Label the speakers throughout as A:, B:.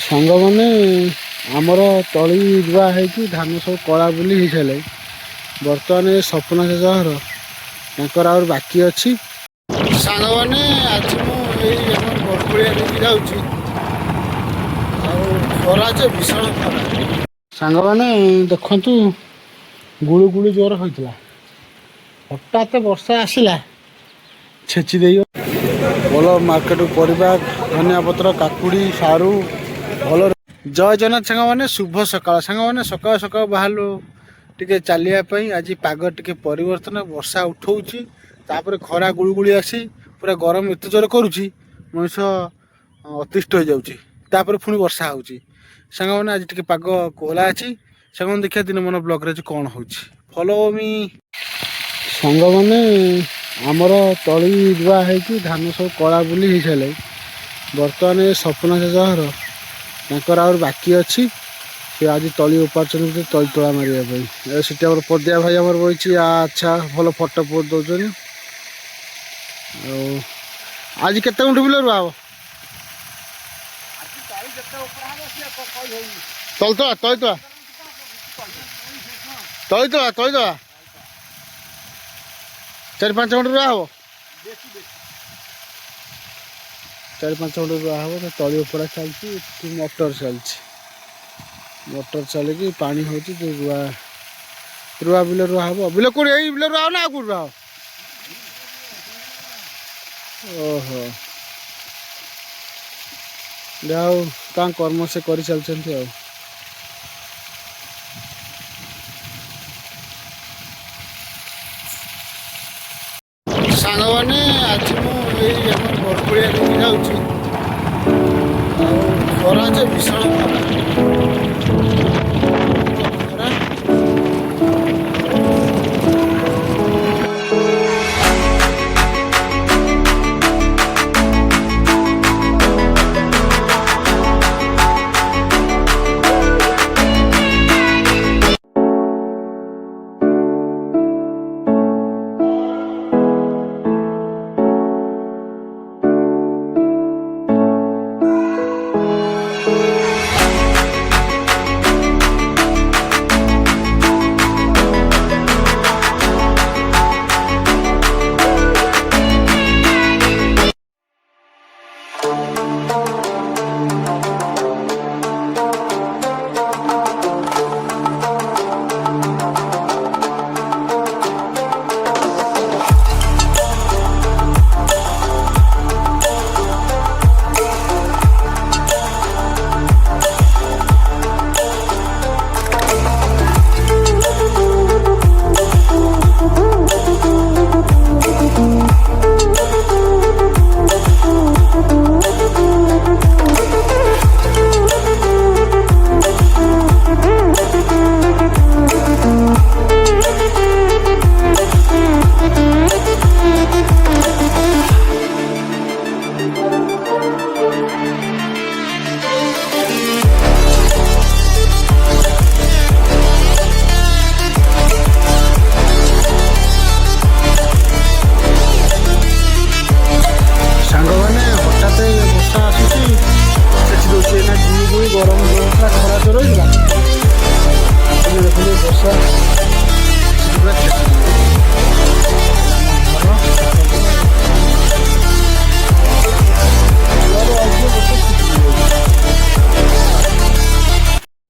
A: ସାଙ୍ଗମାନେ ଆମର ତଳି ରୁଆ ହେଇକି ଧାନ ସବୁ କଳା ବୁଲି ହେଇସାରିଲେ। ବର୍ତ୍ତମାନ ସପନ ଘର ତାଙ୍କର ଆହୁରି ବାକି ଅଛି। ସାଙ୍ଗମାନେ ଆଜି ମୁଁ ଏଇ ଆମର ବରକୋଳିଆ ଦେଇକି ଯାଉଛି। ଆଉ ଖରା ଯେ ଭୀଷଣ ଖରା। ସାଙ୍ଗମାନେ ଦେଖନ୍ତୁ ଗୁଳୁଗୁଳି ଜୋର ହୋଇଥିଲା। ହଠାତ୍ ବର୍ଷା ଆସିଲା ଛେଚି ଦେଇ ଭଲ ମାର୍କେଟ ପରିବା ଧନିଆ ପତ୍ର କାକୁଡ଼ି ସାରୁ ଭଲ। ଜୟ ଜଗନ୍ନାଥ ସାଙ୍ଗମାନେ ଶୁଭ ସକାଳ। ସାଙ୍ଗମାନେ ସକାଳୁ ସକାଳୁ ବାହାରିଲୁ ଟିକେ ଚାଲିବା ପାଇଁ। ଆଜି ପାଗ ଟିକେ ପରିବର୍ତ୍ତନ, ବର୍ଷା ଉଠଉଛି ତାପରେ ଖରା ଗୁଳୁଗୁଳି ଆସି ପୁରା ଗରମ ଏତେ ଜୋର କରୁଛି ମଣିଷ ଅତିଷ୍ଠ ହେଇଯାଉଛି। ତାପରେ ପୁଣି ବର୍ଷା ହେଉଛି। ସାଙ୍ଗମାନେ ଆଜି ଟିକେ ପାଗ କୋହଲା ଅଛି। ସାଙ୍ଗମାନେ ଦେଖିବା ଦିନମାନ ବ୍ଲଗରେ ଆଜି କ'ଣ ହେଉଛି। ଫଲୋ ମି। ସାଙ୍ଗମାନେ ଆମର ତଳି ରୁଆ ହେଇକି ଧାନ ସବୁ କଳା ବୁଲି ହେଇସାରିଲେ। ବର୍ତ୍ତମାନ ସପନ ଘର ତାଙ୍କର ଆହୁରି ବାକି ଅଛି। ସେ ଆଜି ତଳି ଉପାଡୁଛନ୍ତି ତଳି ତୋଳା ମାରିବା ପାଇଁ। ସେଠି ଆମର ପଦିଆ ଭାଇ ଆମର ବହିଛି। ଆଚ୍ଛା ଭଲ ଫଟୋ ପୋଜ୍ ଦେଉଛନ୍ତି। ଆଉ ଆଜି କେତେ ଗୁଣ୍ଠ ବିଲ ରୁଆ ହବ? ତଳିତଳା 4-5 ଗୁଣ୍ଠ ରୁଆ ହବ। 4-5 ଗୁଣ୍ଠ ରୁଆ ହବ। ତଳି ଉପଡ଼ା ଚାଲିଛି, ମଟର ଚାଲିଛି। ମଟର ଚାଲିକି ପାଣି ହେଉଛି ରୁଆ ବିଲ ରୁଆ ହବ। ବିଲ କୋଉଠି? ଏଇ ବିଲ ରୁଆ ହବ ନା ଆଉ କୋଉଠି ରୁଆ ହବ? ଓହୋ, ଯାହା ହଉ ତାଙ୍କ କର୍ମ ସେ କରିଚାଲିଛନ୍ତି ଆଉ। ସାଙ୍ଗମାନେ ଆଜି ମୁଁ ଏଇ ଆମର ବରକୋଳିଆ ଦେଇକି ଯାଉଛି। ଆଉ ଖରା ଯେ ଭୀଷଣ ଖରା। ଗରମ ହେଉଥିଲା, ଖରା ଜୋର ହେଇଥିଲା। ଦେଖନ୍ତୁ ବର୍ଷା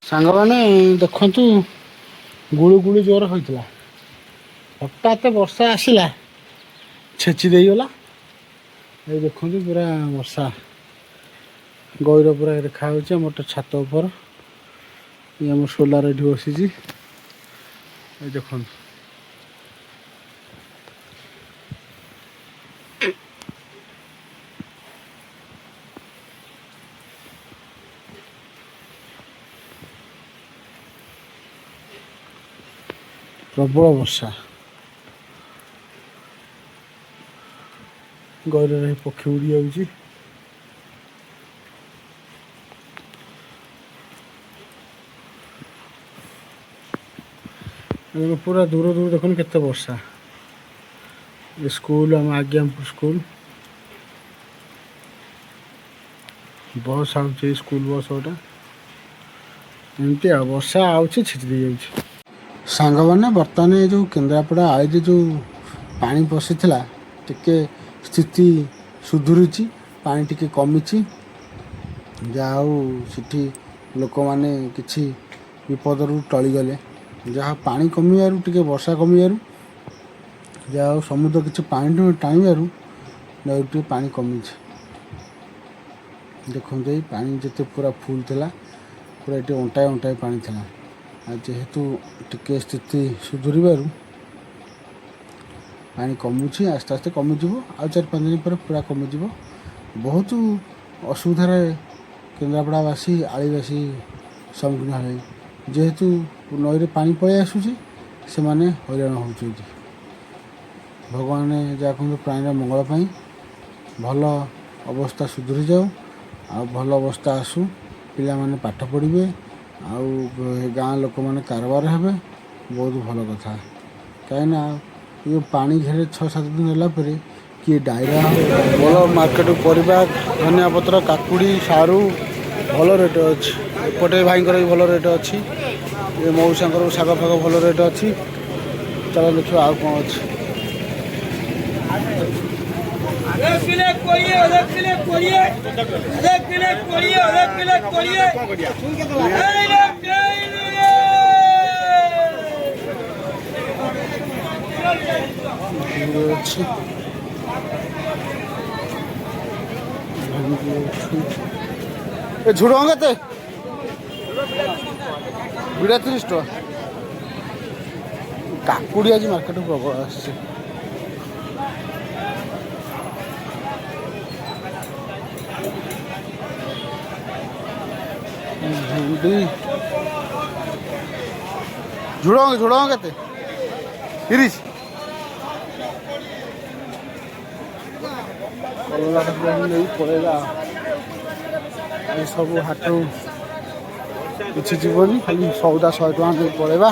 A: ସାଙ୍ଗମାନେ ଦେଖନ୍ତୁ ଗୁଳୁଗୁଳି ଜୋର ହୋଇଥିଲା। ହଠାତ୍ ବର୍ଷା ଆସିଲା ଛେଚି ଦେଇଗଲା। ଏଇ ଦେଖନ୍ତୁ ପୁରା ବର୍ଷା ଗହିର ପୁରା ଦେଖାଯାଉଛି। ଆମର ତ ଛାତ ଉପର, ଇଏ ଆମର ସୋଲାର ଏଠି ବସିଛି। ଏଇ ଦେଖନ୍ତୁ ପ୍ରବଳ ବର୍ଷା। ଗହିରରେ ପକ୍ଷୀ ଉଡ଼ି ଯାଉଛି। ପୁରା ଦୂର ଦୂର ଦେଖୁନ କେତେ ବର୍ଷା। ସ୍କୁଲ ଆମ ଆଜ୍ଞାପୁର ସ୍କୁଲ ବସ୍ ଆଉଛି ସ୍କୁଲ ବସ୍ ଗୋଟା ଏମିତି ଆଉ ବର୍ଷା ଆଉଛି ଛିଚି ଦେଇଯାଉଛି। ସାଙ୍ଗମାନେ ବର୍ତ୍ତମାନ ଏ ଯେଉଁ କେନ୍ଦ୍ରାପଡ଼ା ଆଇରେ ଯେଉଁ ପାଣି ପଶିଥିଲା ଟିକେ ସ୍ଥିତି ସୁଧୁରିଛି, ପାଣି ଟିକେ କମିଛି। ଯାହା ହଉ ସେଠି ଲୋକମାନେ କିଛି ବିପଦରୁ ଟଳିଗଲେ। ଯାହା ପାଣି କମିବାରୁ ଟିକେ ବର୍ଷା କମିବାରୁ ଯାହା ହଉ ସମୁଦ୍ର କିଛି ପାଣି ଟାଣିବାରୁ ନଈରୁ ଟିକେ ପାଣି କମିଛି। ଦେଖନ୍ତୁ ଏଇ ପାଣି ଯେତେ ପୁରା ଫୁଲ୍ ଥିଲା, ପୁରା ଏଠି ଅଣ୍ଟାଏ ଅଣ୍ଟାଏ ପାଣି ଥିଲା। ଆଉ ଯେହେତୁ ଟିକେ ସ୍ଥିତି ସୁଧୁରିବାରୁ ପାଣି କମୁଛି, ଆସ୍ତେ ଆସ୍ତେ କମିଯିବ। ଆଉ 4-5 ଦିନ ପରେ ପୁରା କମିଯିବ। ବହୁତ ଅସୁବିଧାରେ କେନ୍ଦ୍ରାପଡ଼ାବାସୀ ଆଳିବାସୀ ସମ୍ମୁଖୀନ ହେବେ। ଯେହେତୁ ନଈରେ ପାଣି ପଳେଇ ଆସୁଛି, ସେମାନେ ହଇରାଣ ହେଉଛନ୍ତି। ଭଗବାନ ଯାହା କୁହନ୍ତୁ ପ୍ରାଣୀର ମଙ୍ଗଳ ପାଇଁ ଭଲ ଅବସ୍ଥା ସୁଧୁରି ଯାଉ, ଆଉ ଭଲ ଅବସ୍ଥା ଆସୁ, ପିଲାମାନେ ପାଠ ପଢ଼ିବେ, ଆଉ ଗାଁ ଲୋକମାନେ କାରବାର ହେବେ, ବହୁତ ଭଲ କଥା। କାହିଁକିନା ଏ ପାଣି ଘେରେ 6-7 ଦିନ ହେଲା ପରେ କିଏ ଡାଇରିଆ ଭଲ ମାର୍କେଟ ପରିବା, ଧନିଆ ପତ୍ର, କାକୁଡ଼ି, ସାରୁ ଭଲ ରେଟ୍ ଅଛି। ଏପଟେ ଭାଇଙ୍କର ବି ଭଲ ରେଟ୍ ଅଛି। ଏ ମଉସାଙ୍କର ଶାଗ ଫାଗ ଭଲ ରେଟ୍ ଅଛି। ଚାଲ ଦେଖିବା ଆଉ କ'ଣ ଅଛି। ଅଛି ଏ ଝୁଡ଼ଙ୍ଗ କେତେ? ବିଡ଼ା 30 ଟଙ୍କା। କାକୁଡ଼ି ଆଜି ମାର୍କେଟକୁ ପ୍ରବଳ ଆସିଛି। ଭେଣ୍ଡି, ଝୁଡ଼ଙ୍ଗ କେତେ? 30। କଲରା ନେଇ ପଳେଇବା। ଏସବୁ ହାଟରୁ କିଛି ଯିବନି, ଖାଲି ସଉଦା 100 ଟଙ୍କା ଦେଇ ପଳେଇବା।